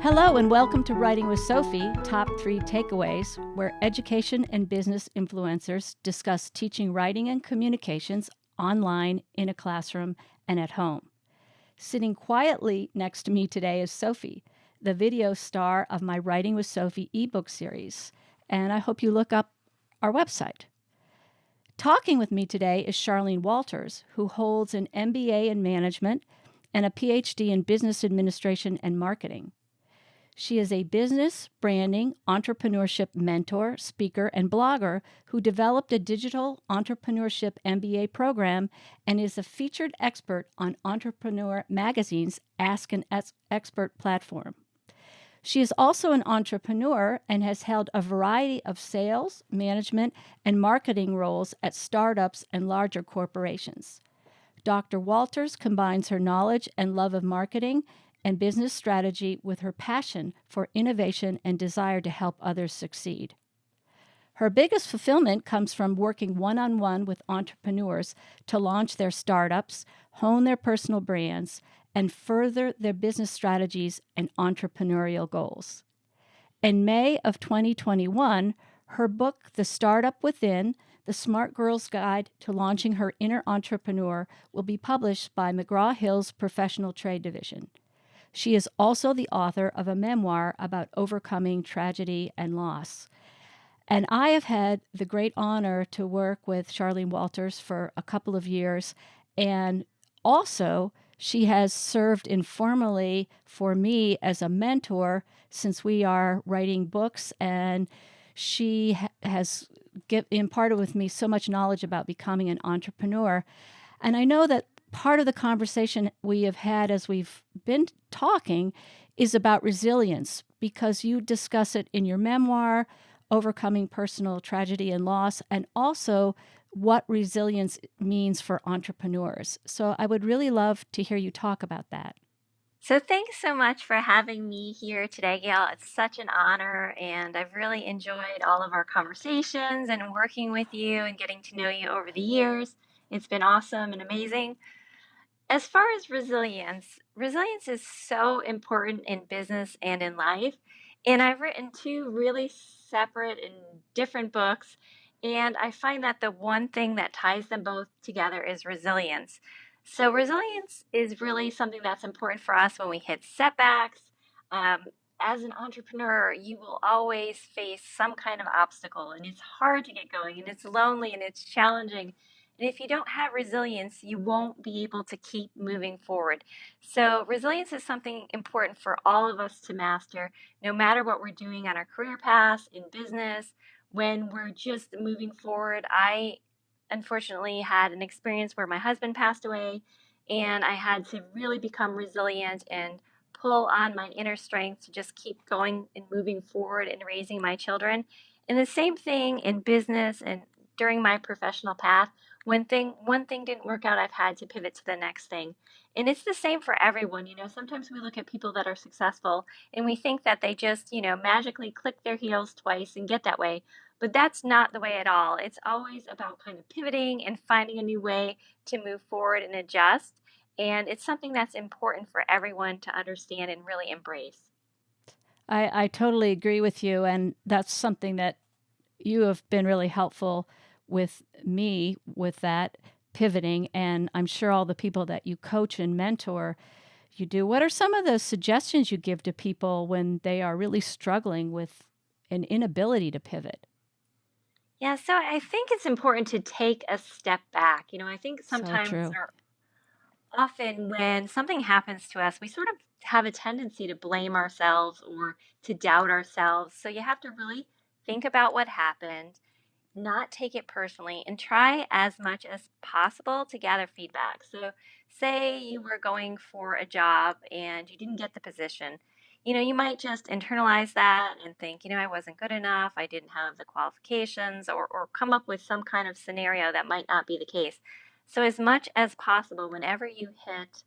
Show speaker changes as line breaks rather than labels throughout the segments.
Hello and welcome to Writing with Sophie, Top 3 Takeaways, where education and business influencers discuss teaching writing and communications online, in a classroom, and at home. Sitting quietly next to me today is Sophie, the video star of my Writing with Sophie ebook series, and I hope you look up our website. Talking with me today is Charlene Walters, who holds an MBA in management and a PhD in business administration and marketing. She is a business, branding, entrepreneurship mentor, speaker, and blogger who developed a Digital Entrepreneurship MBA program and is a featured expert on Entrepreneur Magazine's Ask an Expert platform. She is also an entrepreneur and has held a variety of sales, management, and marketing roles at startups and larger corporations. Dr. Walters combines her knowledge and love of marketing and business strategy with her passion for innovation and desire to help others succeed. Her biggest fulfillment comes from working one-on-one with entrepreneurs to launch their startups, hone their personal brands, and further their business strategies and entrepreneurial goals. In May of 2021, her book, The Startup Within, The Smart Girl's Guide to Launching Her Inner Entrepreneur, will be published by McGraw-Hill's Professional Trade Division. She is also the author of a memoir about overcoming tragedy and loss. And I have had the great honor to work with Charlene Walters for a couple of years. And also, she has served informally for me as a mentor since we are writing books. And she has imparted with me so much knowledge about becoming an entrepreneur. And I know that part of the conversation we have had as we've been talking is about resilience, because you discuss it in your memoir, Overcoming Personal Tragedy and Loss, and also what resilience means for entrepreneurs. So I would really love to hear you talk about that.
So thanks so much for having me here today, Gail. It's such an honor, and I've really enjoyed all of our conversations and working with you and getting to know you over the years. It's been awesome and amazing. As far as resilience is so important in business and in life. And I've written two really separate and different books. And I find that the one thing that ties them both together is resilience. So, resilience is really something that's important for us when we hit setbacks. Um, as an entrepreneur, you will always face some kind of obstacle, and it's hard to get going, and it's lonely, and it's challenging. And if you don't have resilience, you won't be able to keep moving forward. So, resilience is something important for all of us to master, no matter what we're doing on our career paths, in business, when we're just moving forward. I unfortunately had an experience where my husband passed away, and I had to really become resilient and pull on my inner strength to just keep going and moving forward and raising my children. And the same thing in business and during my professional path. One thing didn't work out, I've had to pivot to the next thing. And it's the same for everyone. Sometimes we look at people that are successful and we think that they just, magically click their heels twice and get that way. But that's not the way at all. It's always about kind of pivoting and finding a new way to move forward and adjust. And it's something that's important for everyone to understand and really embrace.
I totally agree with you. And that's something that you have been really helpful with me with that pivoting. And I'm sure all the people that you coach and mentor, you do. What are some of the suggestions you give to people when they are really struggling with an inability to pivot?
Yeah, so I think it's important to take a step back. I think
So
sometimes
true.
or often when something happens to us, we sort of have a tendency to blame ourselves or to doubt ourselves. So you have to really think about what happened, not take it personally, and try as much as possible to gather feedback. So, say you were going for a job and you didn't get the position. You might just internalize that and think, I wasn't good enough, I didn't have the qualifications, or come up with some kind of scenario that might not be the case. So, as much as possible, whenever you hit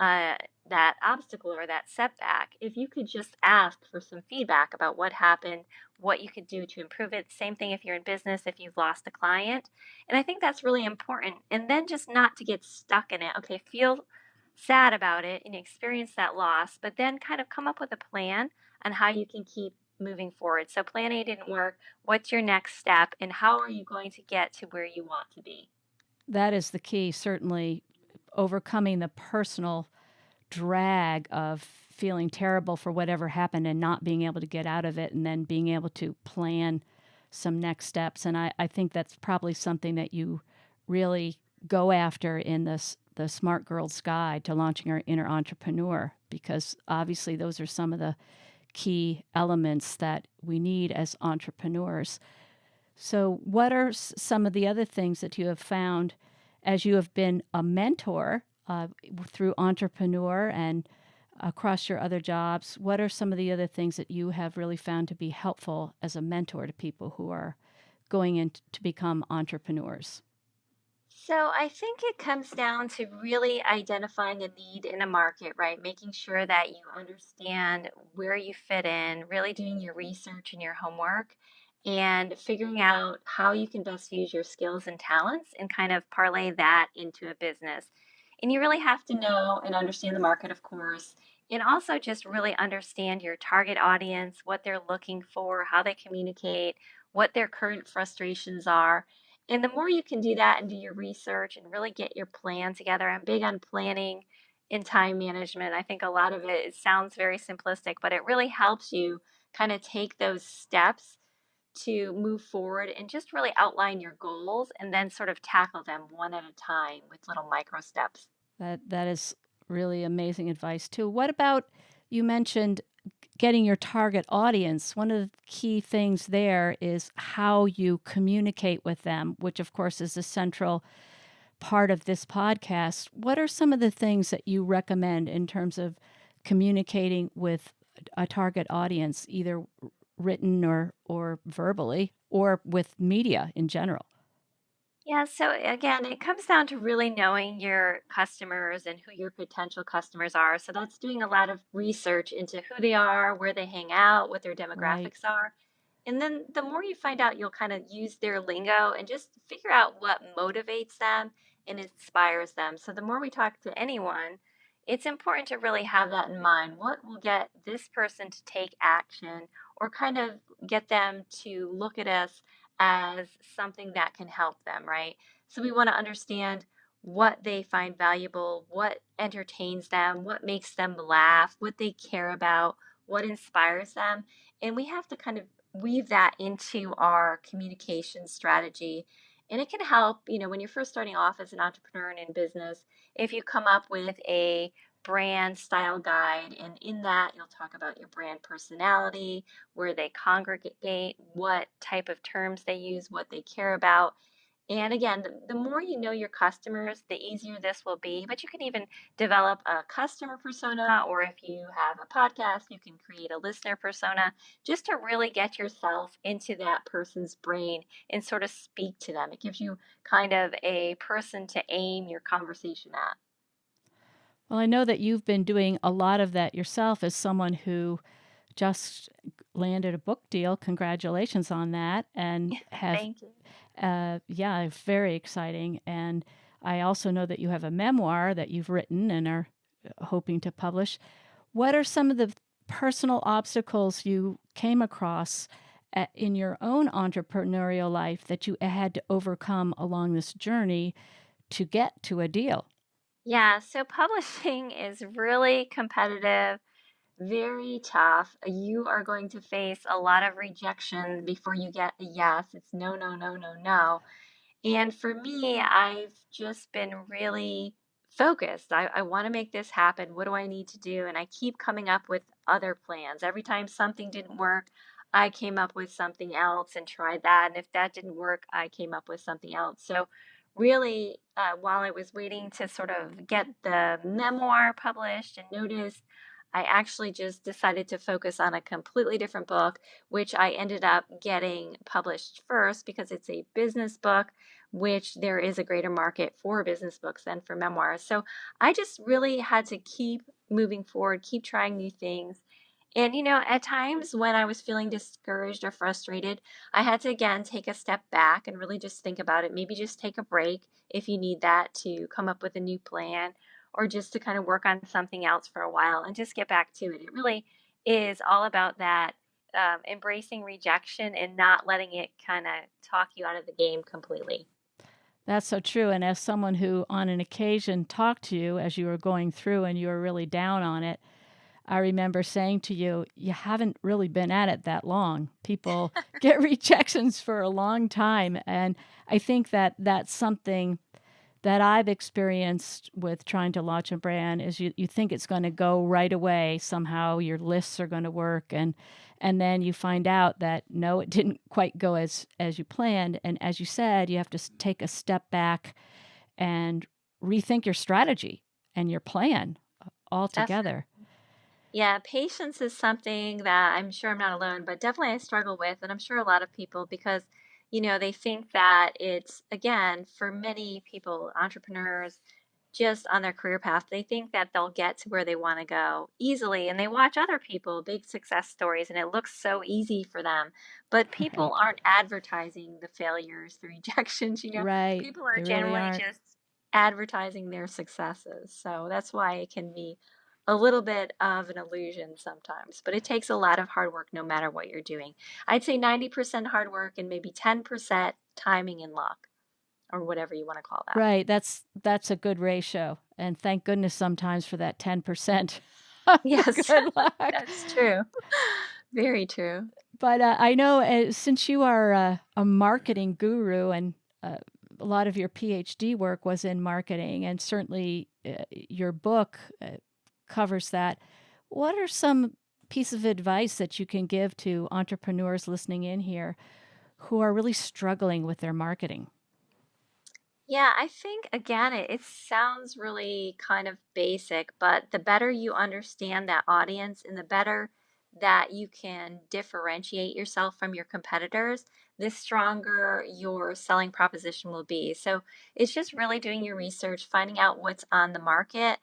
uh, that obstacle or that setback, if you could just ask for some feedback about what happened, what you could do to improve it. Same thing if you're in business, if you've lost a client. And I think that's really important. And then just not to get stuck in it. Okay, sad about it and experience that loss, but then kind of come up with a plan on how you can keep moving forward. So plan A didn't work. What's your next step and how are you going to get to where you want to be?
That is the key, certainly overcoming the personal drag of feeling terrible for whatever happened and not being able to get out of it, and then being able to plan some next steps. And I think that's probably something that you really go after in the Smart Girl's Guide to Launching Our Inner Entrepreneur, because obviously those are some of the key elements that we need as entrepreneurs. So, what are some of the other things that you have found as you have been a mentor through Entrepreneur and across your other jobs? What are some of the other things that you have really found to be helpful as a mentor to people who are going in to become entrepreneurs?
So I think it comes down to really identifying a need in a market, right? Making sure that you understand where you fit in, really doing your research and your homework, and figuring out how you can best use your skills and talents and kind of parlay that into a business. And you really have to know and understand the market, of course, and also just really understand your target audience, what they're looking for, how they communicate, what their current frustrations are, and the more you can do that and do your research and really get your plan together. I'm big on planning and time management. I think a lot of it sounds very simplistic, but it really helps you kind of take those steps to move forward and just really outline your goals and then sort of tackle them one at a time with little micro steps.
That is really amazing advice too. What about, you mentioned getting your target audience? One of the key things there is how you communicate with them, which of course is a central part of this podcast. What are some of the things that you recommend in terms of communicating with a target audience, either written or verbally, or with media in general?
Yeah, so again, it comes down to really knowing your customers and who your potential customers are. So that's doing a lot of research into who they are, where they hang out, what their
Right.
demographics are. And then the more you find out, you'll kind of use their lingo and just figure out what motivates them and inspires them. So the more we talk to anyone, it's important to really have that in mind. What will get this person to take action or kind of get them to look at us as something that can help them, right? So we want to understand what they find valuable, what entertains them, what makes them laugh, what they care about, what inspires them. And we have to kind of weave that into our communication strategy. And it can help, when you're first starting off as an entrepreneur and in business, if you come up with a brand style guide, and in that, you'll talk about your brand personality, where they congregate, what type of terms they use, what they care about. And again, the more you know your customers, the easier this will be. But you can even develop a customer persona, or if you have a podcast, you can create a listener persona just to really get yourself into that person's brain and sort of speak to them. It gives you kind of a person to aim your conversation at.
Well, I know that you've been doing a lot of that yourself as someone who just landed a book deal. Congratulations on that. And have,
Thank you.
yeah, very exciting. And I also know that you have a memoir that you've written and are hoping to publish. What are some of the personal obstacles you came across in your own entrepreneurial life that you had to overcome along this journey to get to a deal?
Yeah, so publishing is really competitive, very tough. You are going to face a lot of rejection before you get a yes. It's no, no, no, no, no. And for me, I've just been really focused. I want to make this happen. What do I need to do? And I keep coming up with other plans. Every time something didn't work, I came up with something else and tried that. And if that didn't work, I came up with something else. So, really, while I was waiting to sort of get the memoir published and noticed, I actually just decided to focus on a completely different book, which I ended up getting published first because it's a business book, which there is a greater market for business books than for memoirs. So I just really had to keep moving forward, keep trying new things. And, at times when I was feeling discouraged or frustrated, I had to again take a step back and really just think about it. Maybe just take a break if you need that to come up with a new plan, or just to kind of work on something else for a while and just get back to it. It really is all about that, embracing rejection and not letting it kind of talk you out of the game completely.
That's so true. And as someone who on an occasion talked to you as you were going through and you were really down on it, I remember saying to you, you haven't really been at it that long. People get rejections for a long time. And I think that that's something that I've experienced with trying to launch a brand is you think it's going to go right away. Somehow your lists are going to work and then you find out that no, it didn't quite go as you planned. And as you said, you have to take a step back and rethink your strategy and your plan altogether.
Yeah, patience is something that I'm sure I'm not alone, but definitely I struggle with, and I'm sure a lot of people because, they think that it's, again, for many people, entrepreneurs, just on their career path, they think that they'll get to where they want to go easily, and they watch other people, big success stories, and it looks so easy for them. But people
Right.
aren't advertising the failures, the rejections.
Right.
People are
They really
generally
aren't.
just advertising their successes. So that's why it can be a little bit of an illusion sometimes, but it takes a lot of hard work no matter what you're doing. I'd say 90% hard work and maybe 10% timing and luck, or whatever you want to call that.
Right. That's a good ratio. And thank goodness sometimes for that 10%
Yes,
good luck.
that's true. Very true.
But I know since you are a marketing guru and uh, a lot of your PhD work was in marketing, and certainly your book covers that, what are some pieces of advice that you can give to entrepreneurs listening in here who are really struggling with their marketing?
Yeah, I think again, it sounds really kind of basic, but the better you understand that audience and the better that you can differentiate yourself from your competitors, the stronger your selling proposition will be. So it's just really doing your research, finding out what's on the market.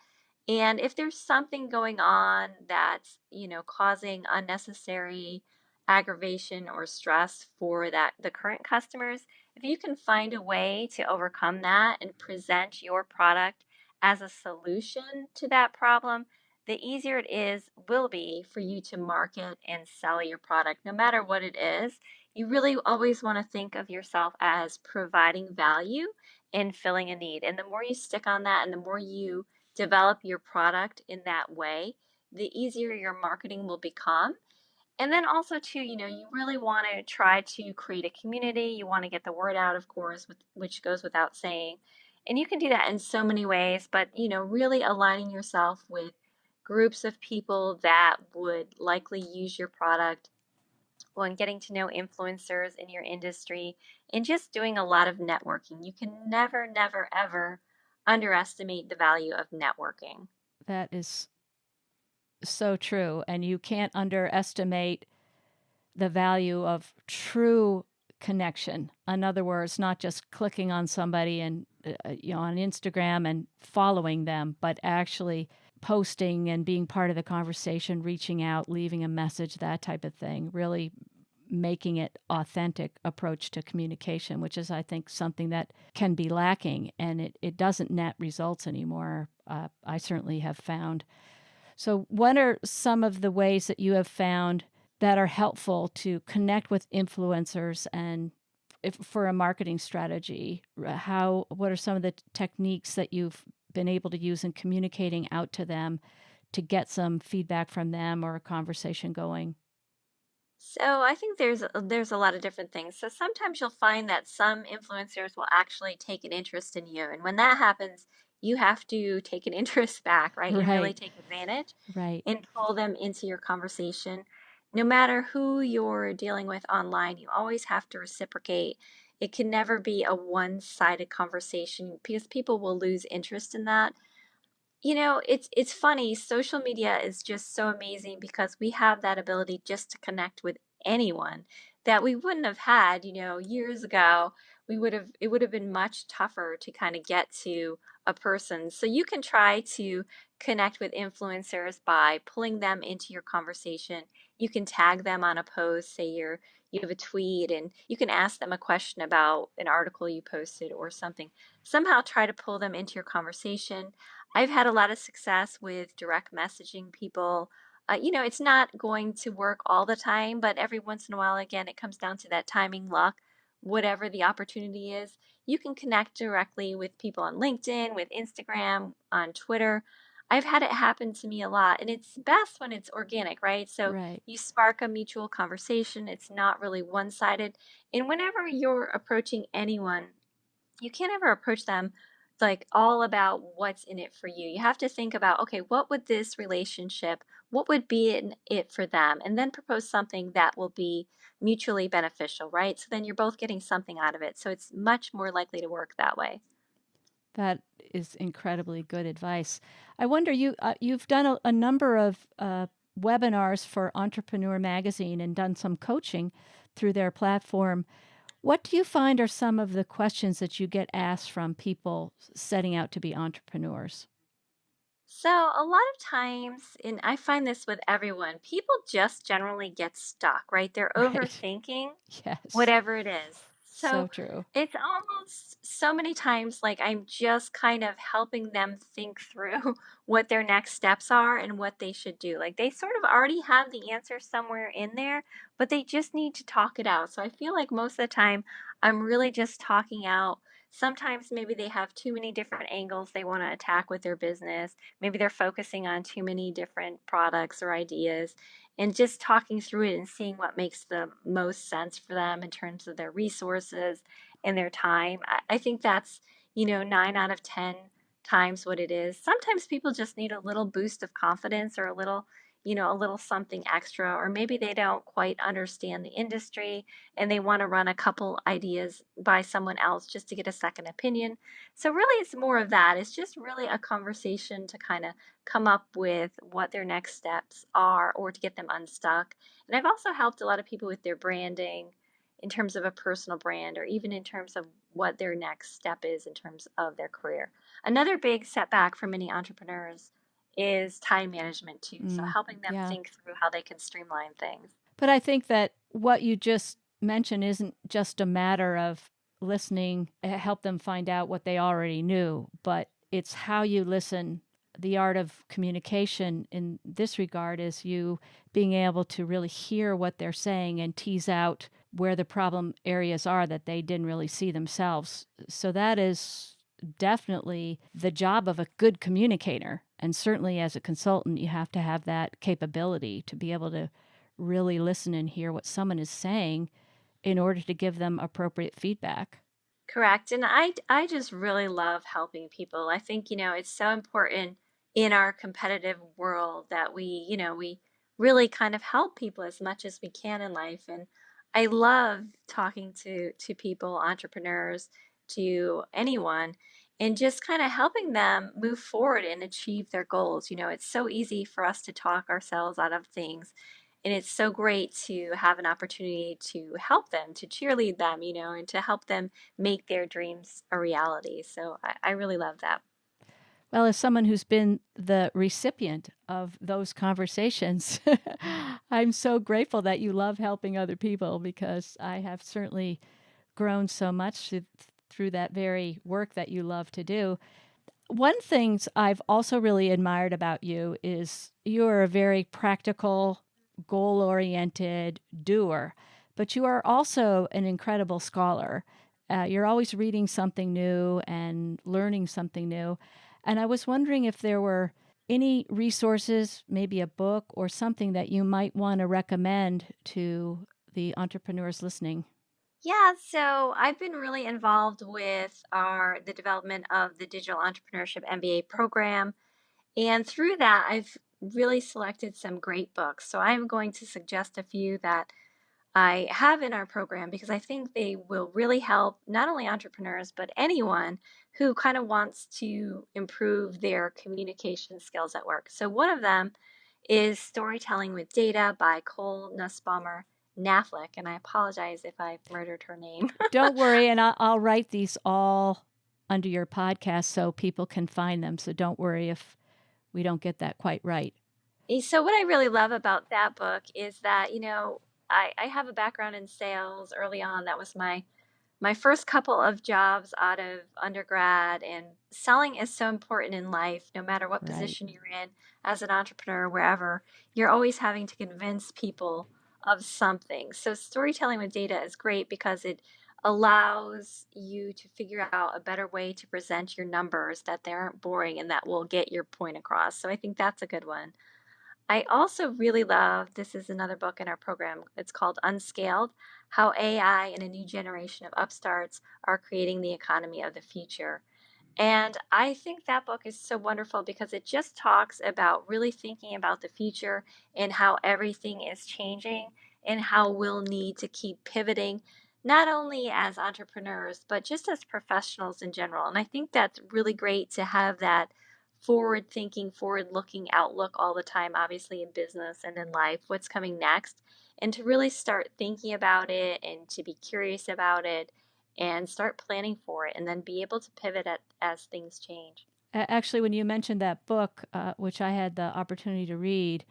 And if there's something going on that's, causing unnecessary aggravation or stress for the current customers, if you can find a way to overcome that and present your product as a solution to that problem, the easier it will be for you to market and sell your product, no matter what it is. You really always want to think of yourself as providing value and filling a need. And the more you stick on that and the more you develop your product in that way, the easier your marketing will become. And then also too, you really want to try to create a community. You want to get the word out, of course, which goes without saying. And you can do that in so many ways, but really aligning yourself with groups of people that would likely use your product, well, and getting to know influencers in your industry and just doing a lot of networking. You can never, never, ever underestimate the value of networking.
That is so true. And you can't underestimate the value of true connection. In other words, not just clicking on somebody and on Instagram and following them, but actually posting and being part of the conversation, reaching out, leaving a message, that type of thing. Really making it authentic approach to communication, which is, I think, something that can be lacking, and it doesn't net results anymore. I certainly have found. So, what are some of the ways that you have found that are helpful to connect with influencers and if, for a marketing strategy? What are some of the techniques that you've been able to use in communicating out to them to get some feedback from them or a conversation going?
So I think there's a lot of different things. So sometimes you'll find that some influencers will actually take an interest in you, and when that happens, you have to take an interest back, right? And really
Right,
take advantage
right.
and pull them into your conversation. No matter who you're dealing with online, you always have to reciprocate. It can never be a one-sided conversation because people will lose interest in that. It's funny. Social media is just so amazing because we have that ability just to connect with anyone that we wouldn't have had, years ago. It would have been much tougher to kind of get to a person. So you can try to connect with influencers by pulling them into your conversation. You can tag them on a post, say you have a tweet, and you can ask them a question about an article you posted or something. Somehow try to pull them into your conversation. I've had a lot of success with direct messaging people. It's not going to work all the time, but every once in a while, again, it comes down to that timing, luck, whatever the opportunity is. You can connect directly with people on LinkedIn, with Instagram, on Twitter. I've had it happen to me a lot, and it's best when it's organic, right? So
Right.
you spark a mutual conversation. It's not really one-sided. And whenever you're approaching anyone, you can't ever approach them like all about what's in it for you. You have to think about, okay, what would this relationship, what would be in it for them? And then propose something that will be mutually beneficial, right? So then you're both getting something out of it. So it's much more likely to work that way.
That is incredibly good advice. I wonder, you've done a number of webinars for Entrepreneur Magazine and done some coaching through their platform. What do you find are some of the questions that you get asked from people setting out to be entrepreneurs?
So a lot of times, and I find this with everyone, people just generally get stuck, right? They're
Right.
overthinking
Yes.
whatever it is.
So
So
true.
it's almost so many times like I'm just kind of helping them think through what their next steps are and what they should do. Like they sort of already have the answer somewhere in there, but they just need to talk it out. So I feel like most of the time I'm really just talking out. Sometimes maybe they have too many different angles they want to attack with their business. Maybe they're focusing on too many different products or ideas, and just talking through it and seeing what makes the most sense for them in terms of their resources and their time. I think that's, 9 out of 10 times what it is. Sometimes people just need a little boost of confidence or a little something extra, or maybe they don't quite understand the industry and they want to run a couple ideas by someone else just to get a second opinion. So, really, it's more of that. It's just really a conversation to kind of come up with what their next steps are or to get them unstuck. And I've also helped a lot of people with their branding in terms of a personal brand or even in terms of what their next step is in terms of their career. Another big setback for many entrepreneurs is time management too. So
Mm,
helping them
yeah.
think through how they can streamline things.
But I think that what you just mentioned isn't just a matter of listening, help them find out what they already knew, but it's how you listen. The art of communication in this regard is you being able to really hear what they're saying and tease out where the problem areas are that they didn't really see themselves. So that is definitely the job of a good communicator. And certainly as a consultant, you have to have that capability to be able to really listen and hear what someone is saying in order to give them appropriate feedback.
Correct. And I just really love helping people. I think, it's so important in our competitive world that we really kind of help people as much as we can in life. And I love talking to people, entrepreneurs, to anyone, and just kind of helping them move forward and achieve their goals. It's so easy for us to talk ourselves out of things. And it's so great to have an opportunity to help them, to cheerlead them, and to help them make their dreams a reality. So I really love that.
Well, as someone who's been the recipient of those conversations, I'm so grateful that you love helping other people because I have certainly grown so much through that very work that you love to do. One thing I've also really admired about you is you're a very practical, goal oriented doer, but you are also an incredible scholar. You're always reading something new and learning something new. And I was wondering if there were any resources, maybe a book or something that you might want to recommend to the entrepreneurs listening.
Yeah, so I've been really involved with the development of the Digital Entrepreneurship MBA program. And through that, I've really selected some great books. So I'm going to suggest a few that I have in our program because I think they will really help not only entrepreneurs, but anyone who kind of wants to improve their communication skills at work. So one of them is Storytelling with Data by Cole Nussbaumer Knaflic. And I apologize if I murdered her name.
Don't worry, and I'll write these all under your podcast so people can find them. So don't worry if we don't get that quite right.
So what I really love about that book is that, I have a background in sales early on. That was my my first couple of jobs out of undergrad, and selling is so important in life, no matter what
Right.
position you're in as an entrepreneur, wherever, you're always having to convince people of something. So storytelling with data is great because it allows you to figure out a better way to present your numbers that they aren't boring and that will get your point across. So I think that's a good one. I also really love, this is another book in our program. It's called Unscaled: How AI and a New Generation of Upstarts Are Creating the Economy of the Future. And I think that book is so wonderful because it just talks about really thinking about the future and how everything is changing and how we'll need to keep pivoting, not only as entrepreneurs, but just as professionals in general. And I think that's really great to have that forward thinking, forward looking outlook all the time, obviously in business and in life, what's coming next, and to really start thinking about it and to be curious about it and start planning for it and then be able to pivot as things change.
Actually, when you mentioned that book, which I had the opportunity to read,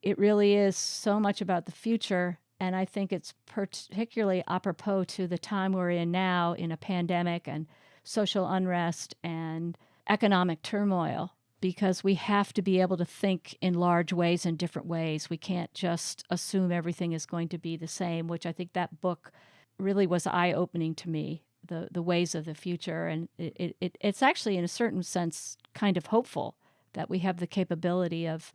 it really is so much about the future. And I think it's particularly apropos to the time we're in now in a pandemic and social unrest and economic turmoil, because we have to be able to think in large ways and different ways. We can't just assume everything is going to be the same, which I think that book really was eye opening to me. The ways of the future. And it's actually, in a certain sense, kind of hopeful that we have the capability of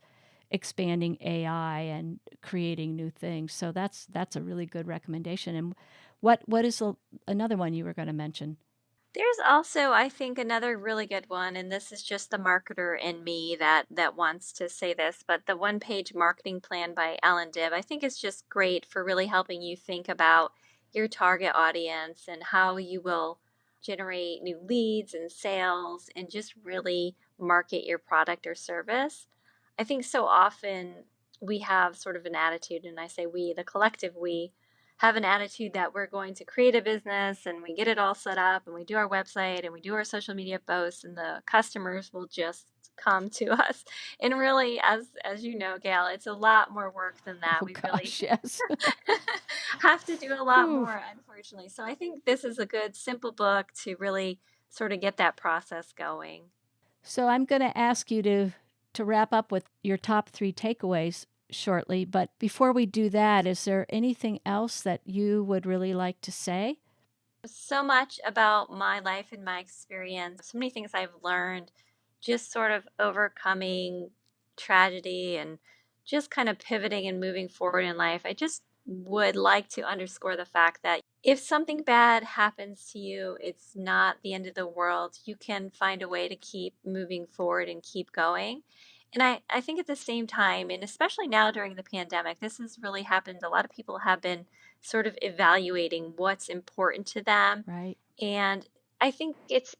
expanding AI and creating new things. So that's a really good recommendation. And what is another one you were going to mention?
There's also, I think, another really good one, and this is just the marketer in me that wants to say this, but the one-page marketing plan by Alan Dibb, I think is just great for really helping you think about your target audience and how you will generate new leads and sales and just really market your product or service. I think so often we have sort of an attitude, and I say we, the collective we, have an attitude that we're going to create a business and we get it all set up and we do our website and we do our social media posts and the customers will just come to us. And really, as you know, Gail, it's a lot more work than that.
Oh
We really
gosh, yes.
have to do a lot
Whew.
more, unfortunately. So I think this is a good, simple book to really sort of get that process going.
So I'm going to ask you to wrap up with your top 3 takeaways shortly, but before we do that, is there anything else that you would really like to say?
So much about my life and my experience, so many things I've learned, just sort of overcoming tragedy and just kind of pivoting and moving forward in life. I just would like to underscore the fact that if something bad happens to you, it's not the end of the world. You can find a way to keep moving forward and keep going. And I think at the same time, and especially now during the pandemic, this has really happened. A lot of people have been sort of evaluating what's important to them.
Right.
And I think it's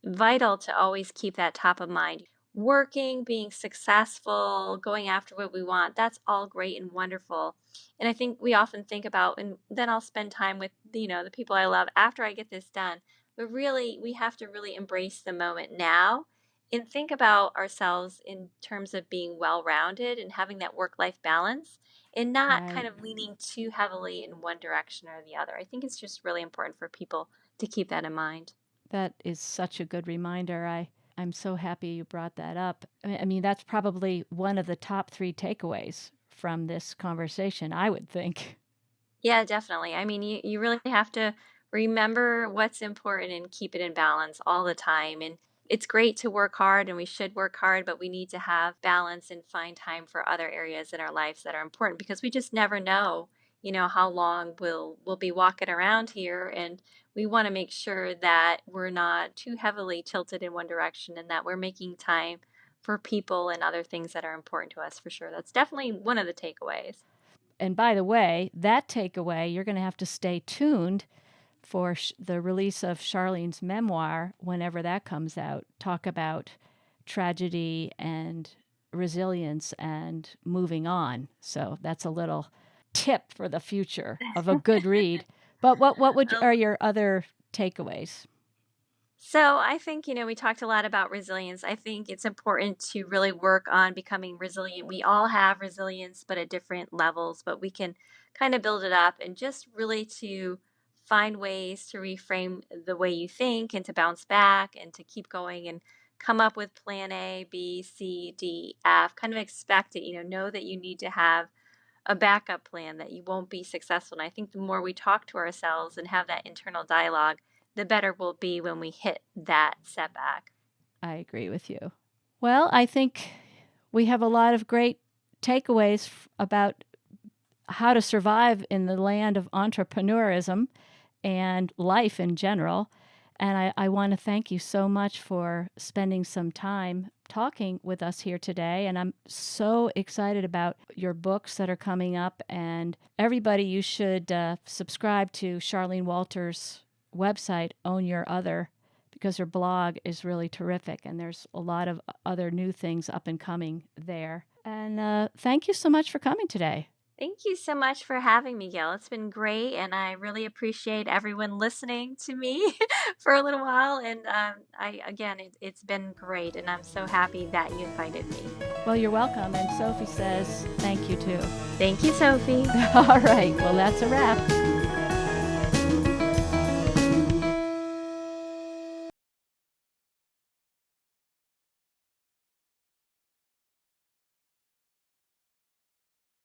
vital to always keep that top of mind. Working, being successful, going after what we want, that's all great and wonderful. And I think we often think about, and then I'll spend time with, the people I love after I get this done. But really, we have to really embrace the moment now and think about ourselves in terms of being well-rounded and having that work-life balance and not kind
Right.
of leaning too heavily in one direction or the other. I think it's just really important for people to keep that in mind.
That is such a good reminder. I'm so happy you brought that up. I mean, that's probably one of the top 3 takeaways from this conversation, I would think.
Yeah, definitely. I mean, you really have to remember what's important and keep it in balance all the time. And it's great to work hard and we should work hard, but we need to have balance and find time for other areas in our lives that are important because we just never know, how long we'll be walking around here. And we want to make sure that we're not too heavily tilted in one direction and that we're making time for people and other things that are important to us for sure. That's definitely one of the takeaways.
And by the way, that takeaway, you're going to have to stay tuned for the release of Charlene's memoir whenever that comes out. Talk about tragedy and resilience and moving on. So that's a little tip for the future of a good read. But what are your other takeaways?
So I think, we talked a lot about resilience. I think it's important to really work on becoming resilient. We all have resilience, but at different levels, but we can kind of build it up and just really to find ways to reframe the way you think and to bounce back and to keep going and come up with plan A, B, C, D, F, kind of expect it, know that you need to have a backup plan, that you won't be successful. And I think the more we talk to ourselves and have that internal dialogue, the better we'll be when we hit that setback.
I agree with you. Well, I think we have a lot of great takeaways about how to survive in the land of entrepreneurism and life in general. And I want to thank you so much for spending some time talking with us here today. And I'm so excited about your books that are coming up. And everybody, you should subscribe to Charlene Walters' website, Own Your Other, because her blog is really terrific. And there's a lot of other new things up and coming there. And thank you so much for coming today.
Thank you so much for having me, Gail. It's been great, and I really appreciate everyone listening to me for a little while. And it's been great, and I'm so happy that you invited me.
Well, you're welcome. And Sophie says thank you too.
Thank you, Sophie.
All right. Well, that's a wrap.